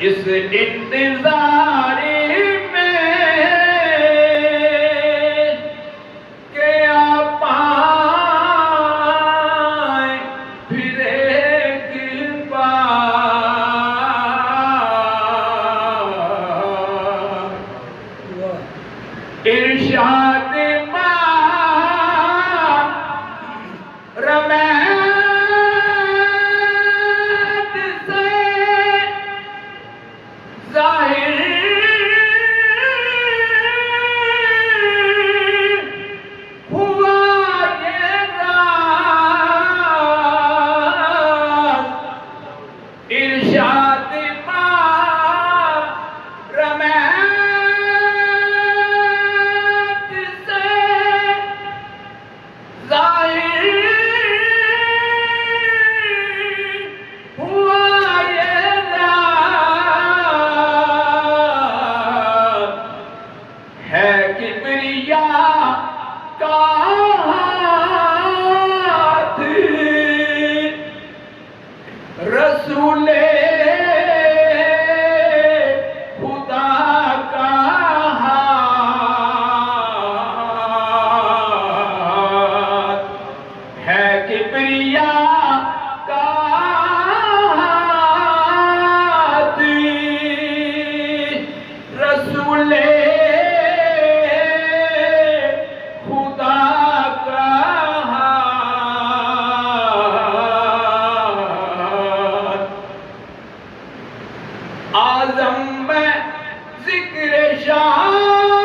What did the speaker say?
इस इंतजार में के आप आए फिर एक बार इरशाद रमैत से जाहिर हुआ ये राज इरशाद रमैत से जाहिर किबरिया का हाथ रसूले खुदा का हाथ है किबरिया का हाथ रसूले आज़म में ज़िक्र शान